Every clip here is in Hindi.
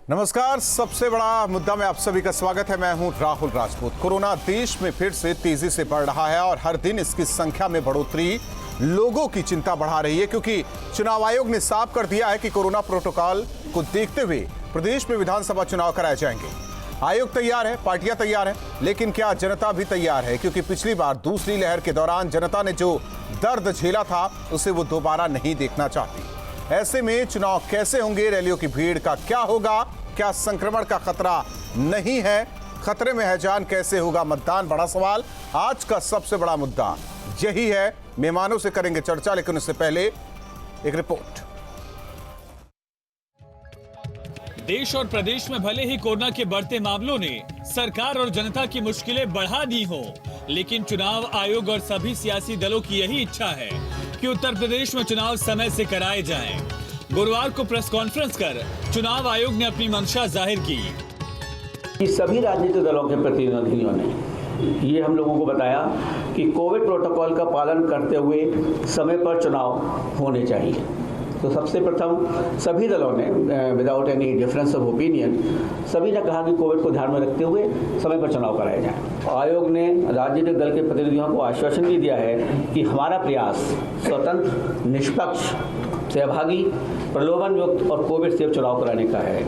नमस्कार। सबसे बड़ा मुद्दा में आप सभी का स्वागत है। मैं हूं राहुल राजपूत। कोरोना देश में फिर से तेजी से बढ़ रहा है और हर दिन इसकी संख्या में बढ़ोतरी लोगों की चिंता बढ़ा रही है, क्योंकि चुनाव आयोग ने साफ कर दिया है कि कोरोना प्रोटोकॉल को देखते हुए प्रदेश में विधानसभा चुनाव कराए जाएंगे। आयोग तैयार है, पार्टियां तैयार हैं, लेकिन क्या जनता भी तैयार है? क्योंकि पिछली बार दूसरी लहर के दौरान जनता ने जो दर्द झेला था उसे वो दोबारा नहीं देखना चाहती। ऐसे में चुनाव कैसे होंगे? रैलियों की भीड़ का क्या होगा? क्या संक्रमण का खतरा नहीं है? खतरे में है जान? कैसे होगा मतदान? बड़ा सवाल। आज का सबसे बड़ा मुद्दा यही है। मेहमानों से करेंगे चर्चा, लेकिन उससे पहले एक रिपोर्ट। देश और प्रदेश में भले ही कोरोना के बढ़ते मामलों ने सरकार और जनता की मुश्किलें बढ़ा दी हो, लेकिन चुनाव आयोग और सभी सियासी दलों की यही इच्छा है कि उत्तर प्रदेश में चुनाव समय से कराए जाएं। गुरुवार को प्रेस कॉन्फ्रेंस कर चुनाव आयोग ने अपनी मंशा जाहिर की। सभी राजनीतिक दलों के प्रतिनिधियों ने ये हम लोगों को बताया कि कोविड प्रोटोकॉल का पालन करते हुए समय पर चुनाव होने चाहिए। तो सबसे प्रथम सभी दलों ने without any difference of opinion सभी ने कहा कि कोविड को ध्यान में रखते हुए समय पर चुनाव कराए जाएं। आयोग ने राजनीतिक दल के प्रतिनिधियों को आश्वासन भी दिया है कि हमारा प्रयास स्वतंत्र, निष्पक्ष, सहभागी, प्रलोभन युक्त और कोविड सेफ चुनाव कराने का है।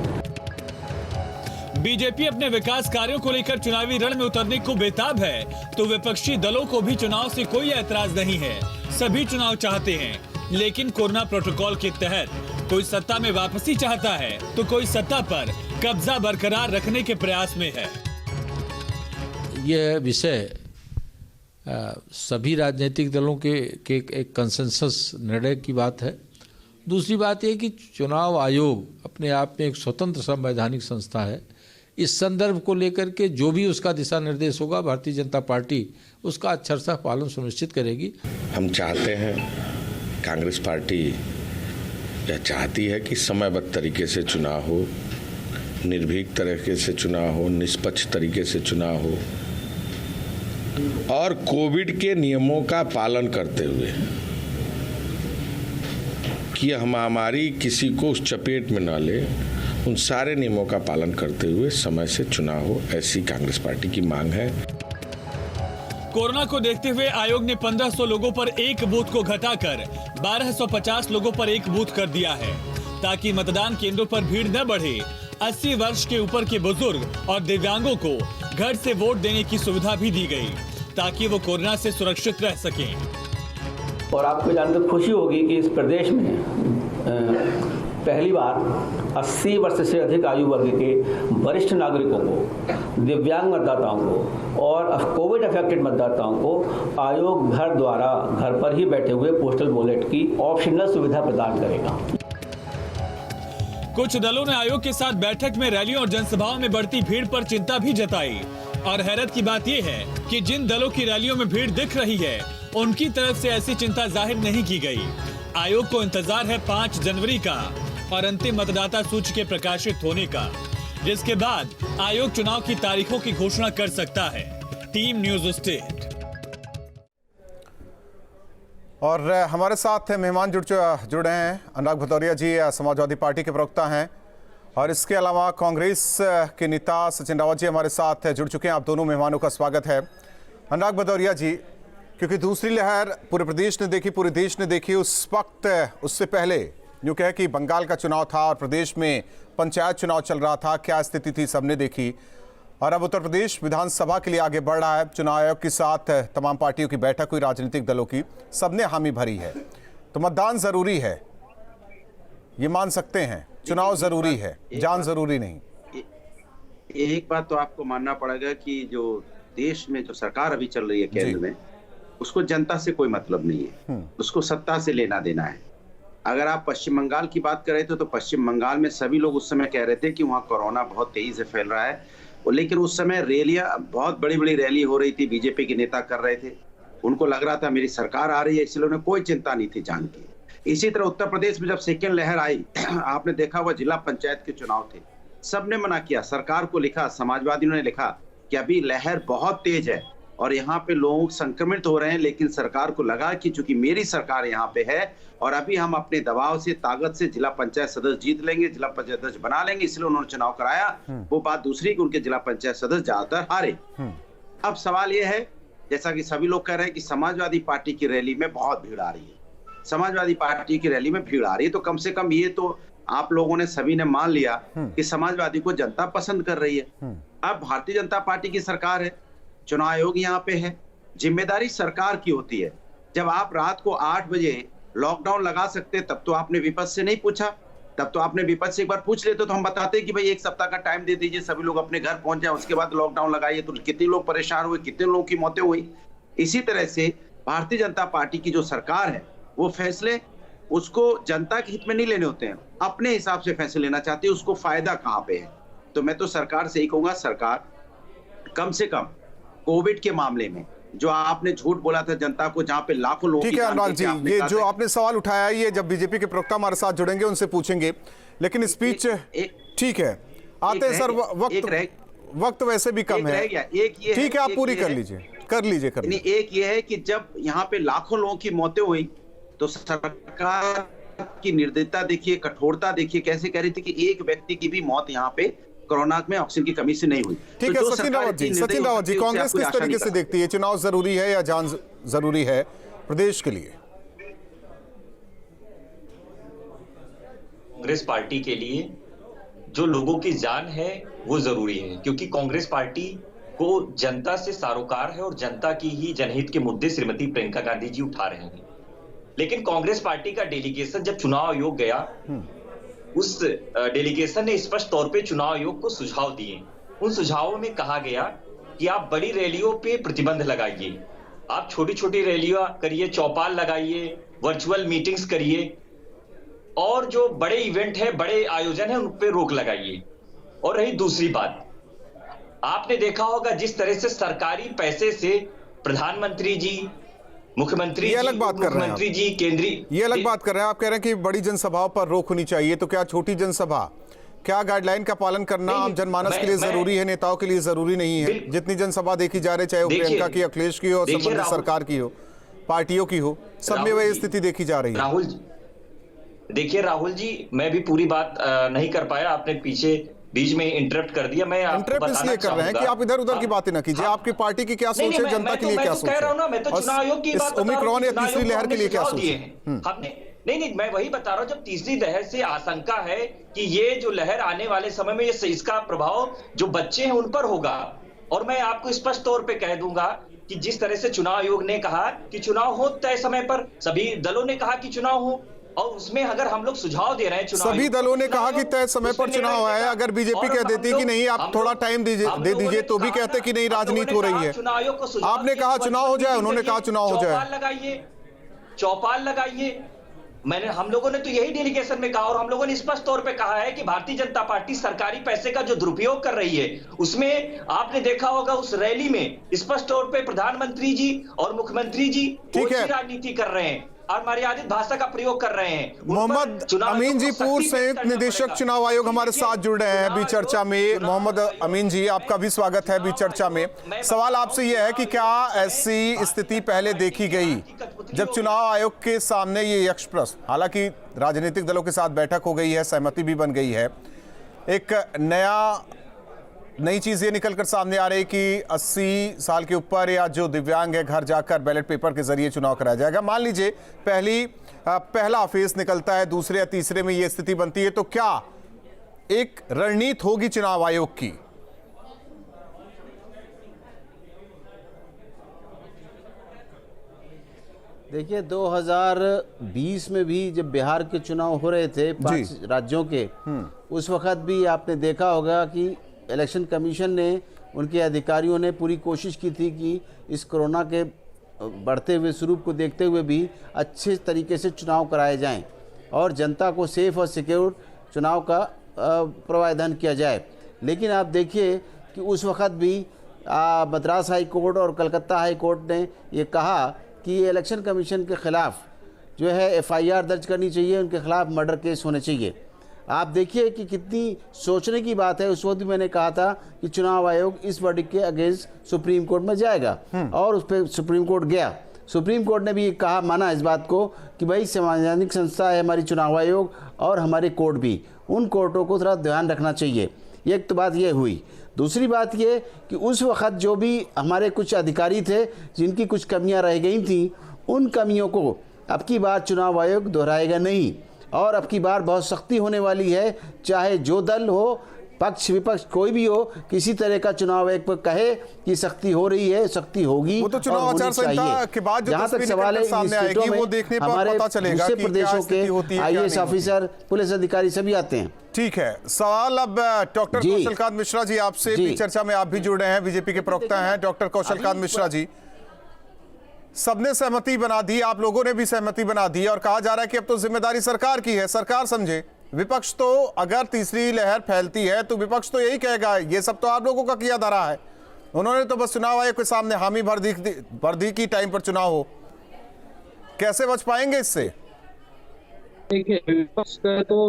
बीजेपी अपने विकास कार्यों को लेकर चुनावी रण में उतरने को बेताब है, तो विपक्षी दलों को भी चुनाव से कोई ऐतराज नहीं है। सभी चुनाव चाहते हैं, लेकिन कोरोना प्रोटोकॉल के तहत कोई सत्ता में वापसी चाहता है, तो कोई सत्ता पर कब्जा बरकरार रखने के प्रयास में है। यह विषय सभी राजनीतिक दलों के एक कंसेंसस निर्णय की बात है। दूसरी बात यह कि चुनाव आयोग अपने आप में एक स्वतंत्र संवैधानिक संस्था है। इस संदर्भ को लेकर के जो भी उसका दिशा निर्देश होगा, भारतीय जनता पार्टी उसका अक्षरशः पालन सुनिश्चित करेगी। हम चाहते हैं, कांग्रेस पार्टी यह चाहती है कि समयबद्ध तरीके से चुनाव हो, निर्भीक तरीके से चुनाव हो, निष्पक्ष तरीके से चुनाव हो और कोविड के नियमों का पालन करते हुए कि यह महामारी किसी को उस चपेट में न ले, उन सारे नियमों का पालन करते हुए समय से चुनाव हो, ऐसी कांग्रेस पार्टी की मांग है। कोरोना को देखते हुए आयोग ने 1500 लोगों पर एक बूथ को घटाकर 1250 लोगों पर एक बूथ कर दिया है, ताकि मतदान केंद्रों पर भीड़ न बढ़े। 80 वर्ष के ऊपर के बुजुर्ग और दिव्यांगों को घर से वोट देने की सुविधा भी दी गई, ताकि वो कोरोना से सुरक्षित रह सकें। और आपको जानकर खुशी होगी कि इस प्रदेश में पहली बार 80 वर्ष से अधिक आयु वर्ग के वरिष्ठ नागरिकों को, दिव्यांग मतदाताओं को और कोविड अफेक्टेड मतदाताओं को आयोग घर पर ही बैठे हुए पोस्टल बैलेट की ऑप्शनल सुविधा प्रदान करेगा। कुछ दलों ने आयोग के साथ बैठक में रैलियों और जनसभाओं में बढ़ती भीड़ पर चिंता भी जताई। और हैरत की बात यह है कि जिन दलों की रैलियों में भीड़ दिख रही है, उनकी तरफ से ऐसी चिंता जाहिर नहीं की गई। आयोग को इंतजार है 5 जनवरी का और अंतिम मतदाता सूची के प्रकाशित होने का, जिसके बाद आयोग चुनाव की तारीखों की घोषणा कर सकता है। Team news state. और हमारे साथ मेहमान जुड़े हैं। अनुराग भदौरिया जी समाजवादी पार्टी के प्रवक्ता हैं, और इसके अलावा कांग्रेस के नेता सचिन रावत जी हमारे साथ जुड़ चुके हैं। आप दोनों मेहमानों का स्वागत है। अनुराग भदौरिया जी, क्योंकि दूसरी लहर पूरे प्रदेश ने देखी, पूरे देश ने देखी, उस वक्त उससे पहले यूँ कहे कि बंगाल का चुनाव था और प्रदेश में पंचायत चुनाव चल रहा था, क्या स्थिति थी सबने देखी। और अब उत्तर प्रदेश विधानसभा के लिए आगे बढ़ रहा है। चुनाव आयोग के साथ तमाम पार्टियों की बैठक हुई, राजनीतिक दलों की, सबने हामी भरी है। तो मतदान जरूरी है, ये मान सकते हैं। चुनाव जरूरी है, जान जरूरी नहीं। एक बात तो आपको मानना पड़ेगा कि जो देश में जो सरकार अभी चल रही है केंद्र में, उसको जनता से कोई मतलब नहीं है, उसको सत्ता से लेना देना है। अगर आप पश्चिम बंगाल की बात करें तो पश्चिम बंगाल में सभी लोग उस समय कह रहे थे कि वहाँ कोरोना बहुत तेजी से फैल रहा है, लेकिन उस समय रैलियां, बहुत बड़ी बड़ी रैली हो रही थी, बीजेपी के नेता कर रहे थे, उनको लग रहा था मेरी सरकार आ रही है, इसलिए उन्हें कोई चिंता नहीं थी जान की। इसी तरह उत्तर प्रदेश में जब सेकेंड लहर आई, आपने देखा हुआ जिला पंचायत के चुनाव थे, सबने मना किया, सरकार को लिखा, समाजवादियों ने लिखा कि अभी लहर बहुत तेज है, और यहाँ पे लोग संक्रमित हो रहे हैं, लेकिन सरकार को लगा कि चूंकि मेरी सरकार यहाँ पे है और अभी हम अपने दबाव से, ताकत से जिला पंचायत सदस्य जीत लेंगे, जिला पंचायत अध्यक्ष बना लेंगे, इसलिए उन्होंने चुनाव कराया। वो बात दूसरी कि उनके जिला पंचायत सदस्य ज्यादातर हारे। अब सवाल ये है, जैसा कि सभी लोग कह रहे हैं कि समाजवादी पार्टी की रैली में बहुत भीड़ आ रही है, समाजवादी पार्टी की रैली में भीड़ आ रही है, तो कम से कम ये तो आप लोगों ने सभी ने मान लिया कि समाजवादी को जनता पसंद कर रही है। अब भारतीय जनता पार्टी की सरकार है, चुनाव आयोग यहाँ पे है, जिम्मेदारी सरकार की होती है। जब आप रात को 8 बजे लॉकडाउन लगा सकते तब तो आपने विपक्ष से नहीं पूछा, तब तो आपने विपक्ष से एक बार पूछ लेते तो हम बताते कि भाई 1 सप्ताह का टाइम दे दीजिए, सभी लोग अपने घर पहुंच जाए, उसके बाद लॉकडाउन लगाइए। तो कितने लोग परेशान हुए, कितने लोगों की मौतें हुई। इसी तरह से भारतीय जनता पार्टी की जो सरकार है वो फैसले उसको जनता के हित में नहीं लेने होते हैं, अपने हिसाब से फैसले लेना चाहती है, उसको फायदा कहाँ पे है। तो मैं तो सरकार से ही कहूंगा, सरकार कम से कम कोविड के मामले में जो आपने झूठ बोला था जनता को, जहां पे लाखों लोग। ठीक है अनुराग जी, ये जो आपने सवाल उठाया ये जब बीजेपी के प्रवक्ता हमारे साथ जुड़ेंगे उनसे पूछेंगे, लेकिन स्पीच ठीक है आते हैं सर, वक्त वैसे भी कम है। ठीक है, आप पूरी कर लीजिए। एक ये है कि जब यहाँ पे लाखों लोगों की मौतें हुई तो सरकार की निर्दयता देखिए, कठोरता देखिए, कैसे कह रही थी कि एक व्यक्ति की भी मौत यहाँ पे कोरोना में ऑक्सीजन की कमी से नहीं हुई। ठीक है सचिन रावत जी, कांग्रेस किस तरीके से देखती है, चुनाव जरूरी है या जान जरूरी है प्रदेश के लिए? कांग्रेस पार्टी के लिए जो लोगों की जान है वो जरूरी है, क्योंकि कांग्रेस पार्टी को जनता से सरोकार है और जनता की ही जनहित के मुद्दे श्रीमती प्रियंका गांधी जी उठा रहे हैं। लेकिन कांग्रेस पार्टी का डेलीगेशन जब चुनाव आयोग गया, उस डेलीगेशन ने स्पष्ट तौर पे चुनाव आयोग को सुझाव दिए। उन सुझावों में कहा गया कि आप बड़ी रैलियों पे प्रतिबंध लगाइए, आप छोटी छोटी रैलियां करिए, चौपाल लगाइए, वर्चुअल मीटिंग्स करिए, और जो बड़े इवेंट है, बड़े आयोजन है, उन पे रोक लगाइए। और रही दूसरी बात, आपने देखा होगा जिस तरह से सरकारी पैसे से प्रधानमंत्री जी, मुख्यमंत्री ये अलग बात कर रहे हैं, मुख्यमंत्री जी, केंद्रीय, ये अलग बात कर रहे हैं। आप कह रहे हैं कि बड़ी जनसभाओं पर रोक होनी चाहिए, तो क्या छोटी जनसभा, क्या गाइडलाइन का पालन करना आम जनमानस के लिए जरूरी है, नेताओं के लिए जरूरी नहीं है? जितनी जनसभा देखी जा रही, चाहे वो प्रियंका की, अखिलेश की हो, संबंधित सरकार की हो, पार्टियों की हो, सब में वही स्थिति देखी जा रही है। राहुल जी, मैं भी पूरी बात नहीं कर पाया, आपने पीछे बीच में इंटरप्ट कर दिया। मैं इंटरप्ट इसलिए कर रहे हैं कि आप इधर उधर की बातें ना कीजिए। आपकी पार्टी की क्या सोच है, जनता के लिए क्या सोच है, मैं तो चुनाव आयोग की बात, ओमिक्रॉन या तीसरी लहर के लिए क्या सोच है? हमने नहीं, मैं वही बता रहा हूं, जब तीसरी लहर से आशंका है कि ये जो लहर आने वाले समय में इसका प्रभाव जो बच्चे हैं उन पर होगा। और मैं आपको स्पष्ट तौर पे कह दूंगा कि जिस तरह से चुनाव आयोग ने कहा कि चुनाव हो तय समय पर, सभी दलों ने कहा कि चुनाव हो, और उसमें अगर हम लोग सुझाव दे रहे हैं, सभी दलों ने कहा कि तय समय पर चुनाव है। अगर बीजेपी कह देती कि नहीं आप थोड़ा टाइम दे दीजिए, तो भी कहते कि नहीं राजनीति हो रही है। आपने कहा चुनाव हो जाए, उन्होंने कहा चुनाव हो जाए, चौपाल लगाइए। हम लोगों ने तो यही डेलीगेशन में कहा, और हम लोगों ने स्पष्ट तौर पे कहा है कि भारतीय जनता पार्टी सरकारी पैसे का जो दुरुपयोग कर रही है, उसमें आपने देखा होगा उस रैली में स्पष्ट तौर पे प्रधानमंत्री जी और मुख्यमंत्री जी राजनीति कर रहे हैं और मर्यादित भाषा का प्रयोग कर रहे हैं। मोहम्मद अमीन जी, पूर्व संयुक्त निदेशक चुनाव आयोग हमारे साथ जुड़ रहे हैं बीच चर्चा में। मोहम्मद अमीन जी, आपका भी स्वागत है बीच चर्चा में। सवाल आपसे यह है कि क्या ऐसी स्थिति पहले देखी गई जब चुनाव आयोग के सामने ये यक्ष प्रश्न, हालांकि राजनीतिक दलों के साथ बैठक हो गई है, सहमति भी बन गई है, एक नई चीज ये निकलकर सामने आ रही कि 80 साल के ऊपर या जो दिव्यांग है घर जाकर बैलेट पेपर के जरिए चुनाव कराया जाएगा। मान लीजिए पहला फेज निकलता है, दूसरे या तीसरे में ये स्थिति बनती है, तो क्या एक रणनीति होगी चुनाव आयोग की? देखिए 2020 में भी जब बिहार के चुनाव हो रहे थे 5 राज्यों के, उस वक्त भी आपने देखा होगा कि इलेक्शन कमीशन ने, उनके अधिकारियों ने पूरी कोशिश की थी कि इस कोरोना के बढ़ते हुए स्वरूप को देखते हुए भी अच्छे तरीके से चुनाव कराए जाएं और जनता को सेफ और सिक्योर चुनाव का प्रावधान किया जाए। लेकिन आप देखिए कि उस वक्त भी मद्रास हाई कोर्ट और कलकत्ता हाई कोर्ट ने ये कहा कि इलेक्शन कमीशन के ख़िलाफ़ जो है FIR दर्ज करनी चाहिए, उनके खिलाफ मर्डर केस होने चाहिए। आप देखिए कि कितनी सोचने की बात है। उस वक्त भी मैंने कहा था कि चुनाव आयोग इस वर्डिक्ट के अगेंस्ट सुप्रीम कोर्ट में जाएगा और उस पर सुप्रीम कोर्ट गया। सुप्रीम कोर्ट ने भी कहा, माना इस बात को कि भाई संवैधानिक संस्था है हमारी चुनाव आयोग और हमारे कोर्ट भी, उन कोर्टों को थोड़ा ध्यान रखना चाहिए। एक तो बात ये हुई। दूसरी बात ये कि उस वक्त जो भी हमारे कुछ अधिकारी थे जिनकी कुछ कमियां रह गई थी, उन कमियों को अब की बार चुनाव आयोग दोहराएगा नहीं और अब की बार बहुत सख्ती होने वाली है। चाहे जो दल हो, पक्ष विपक्ष कोई भी हो, किसी तरह का चुनाव आयोग पर कहे कि सख्ती हो रही है, सख्ती होगी। वो तो चुनाव आचार संहिता के बाद जो जहाँ तक सवाल है, सामने आएगी वो देखने पर पता चलेगा कि प्रदेशों के IAS ऑफिसर, पुलिस अधिकारी सभी आते हैं। ठीक है, सवाल अब डॉक्टर कौशलकांत मिश्रा जी आपसे भी चर्चा में आप भी जुड़ रहे हैं, बीजेपी के प्रवक्ता हैं डॉक्टर कौशलकांत मिश्रा जी। सबने सहमति बना दी, आप लोगों ने भी सहमति बना दी और कहा जा रहा है कि अब तो जिम्मेदारी सरकार की है, सरकार समझे। विपक्ष तो अगर तीसरी लहर फैलती है तो विपक्ष तो यही कहेगा ये सब तो आप लोगों का किया धरा है, उन्होंने तो बस चुनाव आयोग के सामने हामी भर दी कि टाइम पर चुनाव हो। कैसे बच पाएंगे इससे? देखिए, विपक्ष का तो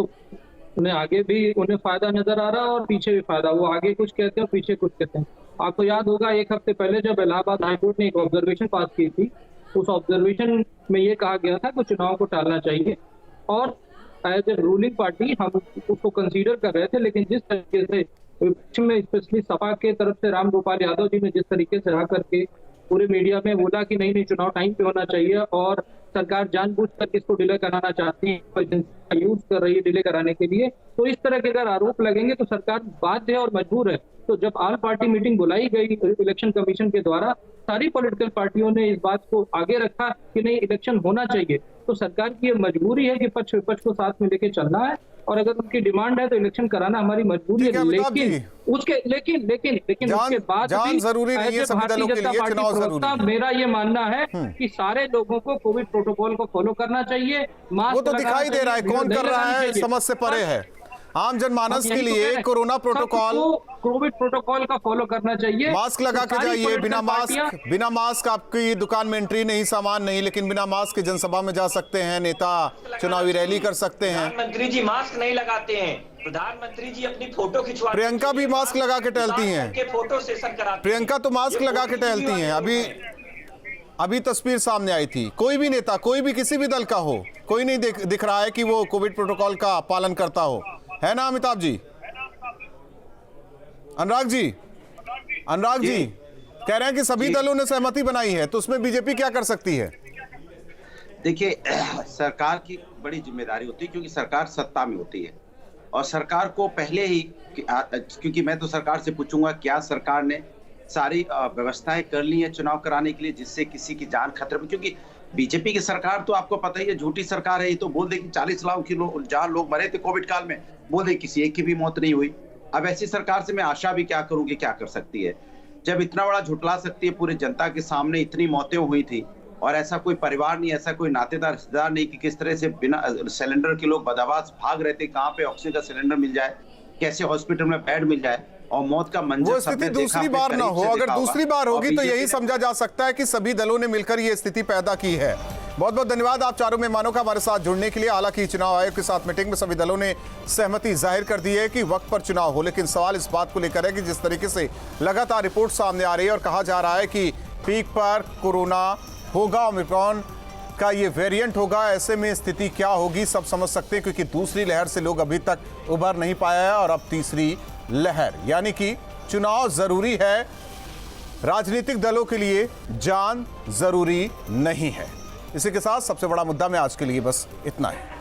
उन्हें आगे भी उन्हें फायदा नजर आ रहा है और पीछे भी फायदा। वो आगे कुछ कहते हैं और पीछे कुछ कहते हैं। आपको याद होगा एक हफ्ते पहले जब इलाहाबाद हाईकोर्ट ने एक ऑब्जर्वेशन पास की थी, उस ऑब्जर्वेशन में ये कहा गया था कि चुनाव को टालना चाहिए और एज ए रूलिंग पार्टी हम उसको कंसीडर कर रहे थे। लेकिन जिस तरीके से विपक्ष में स्पेशली सपा के तरफ से राम गोपाल यादव जी ने जिस तरीके से आ करके पूरे मीडिया में बोला कि नहीं चुनाव टाइम पे होना चाहिए और सरकार जानबूझकर इसको डिले कराना चाहती है, यूज कर रही है डिले कराने के लिए, तो इस तरह के अगर आरोप लगेंगे तो सरकार बाध्य है और मजबूर है। तो जब ऑल पार्टी मीटिंग बुलाई गई इलेक्शन कमीशन के द्वारा, सारी पॉलिटिकल पार्टियों ने इस बात को आगे रखा कि नहीं इलेक्शन होना चाहिए। तो सरकार की ये मजबूरी है कि पक्ष विपक्ष को साथ में लेके चलना है और अगर उनकी डिमांड है तो इलेक्शन कराना हमारी मजबूरी है। लेकिन उसके बाद जरूरी नहीं है, सभी दलों के लिए चुनाव जरूरी है। मेरा ये मानना है कि सारे लोगों को कोविड प्रोटोकॉल को फॉलो करना चाहिए। वो तो दिखाई दे रहा है, कौन कर रहा है समझ से परे है। आम जनमानस के लिए कोरोना प्रोटोकॉल, कोविड प्रोटोकॉल का फॉलो करना चाहिए। मास्क लगा के जाइए, बिना मास्क आपकी दुकान में एंट्री नहीं, सामान नहीं, लेकिन बिना मास्क के जनसभा में जा सकते हैं, नेता चुनावी रैली कर सकते हैं। प्रधानमंत्री जी मास्क नहीं लगाते हैं, प्रधानमंत्री जी अपनी फोटो खिंचवा, प्रियंका भी मास्क लगा के टहलती हैं, फोटो सेशन कराती, प्रियंका तो मास्क लगा के टहलती हैं। अभी तस्वीर सामने आई थी, कोई भी नेता, कोई भी किसी भी दल का हो, कोई नहीं दिख रहा है कि वो कोविड प्रोटोकॉल का पालन करता हो, है ना अमिताभ जी? अनुराग जी कह रहे हैं कि सभी दलों ने सहमति बनाई है, तो उसमें बीजेपी क्या कर सकती है? देखिए, सरकार की बड़ी जिम्मेदारी होती है क्योंकि सरकार सत्ता में होती है और सरकार को पहले ही, क्योंकि मैं तो सरकार से पूछूंगा क्या सरकार ने सारी व्यवस्थाएं कर ली है चुनाव कराने के लिए जिससे किसी की जान खतरे में, क्योंकि बीजेपी की सरकार तो आपको पता ही है झूठी सरकार है। ये तो बोल दे कि 40 लाख की जहाँ लोग मरे थे कोविड काल में, बोल दे किसी एक की भी मौत नहीं हुई। अब ऐसी सरकार से मैं आशा भी क्या करूंगी, क्या कर सकती है जब इतना बड़ा झुटला सकती है पूरी जनता के सामने। इतनी मौतें हुई थी और ऐसा कोई परिवार नहीं, ऐसा कोई नातेदार रिश्तेदार नहीं कि किस तरह से बिना सिलेंडर के लोग बदहवास भाग रहे थे, कहाँ पे ऑक्सीजन का सिलेंडर मिल जाए, कैसे हॉस्पिटल में बेड मिल जाए और मौत का मंजर। वो स्थिति दूसरी बार ना हो, अगर दूसरी बार होगी तो यही समझा जा सकता है कि सभी दलों ने मिलकर ये स्थिति पैदा की है। बहुत बहुत धन्यवाद आप चारों मेहमानों का हमारे साथ जुड़ने के लिए। हालांकि चुनाव आयोग के साथ मीटिंग में सभी दलों ने सहमति जाहिर कर दी है कि वक्त पर चुनाव हो, लेकिन सवाल इस बात को लेकर है कि जिस तरीके से लगातार रिपोर्ट सामने आ रही है और कहा जा रहा है कि पीक पर कोरोना होगा, ओमिक्रॉन का ये वेरिएंट होगा, ऐसे में स्थिति क्या होगी सब समझ सकते हैं, क्योंकि दूसरी लहर से लोग अभी तक उबर नहीं पाया है और अब तीसरी लहर, यानी कि चुनाव जरूरी है, राजनीतिक दलों के लिए जान जरूरी नहीं है। इसी के साथ सबसे बड़ा मुद्दा में आज के लिए बस इतना है।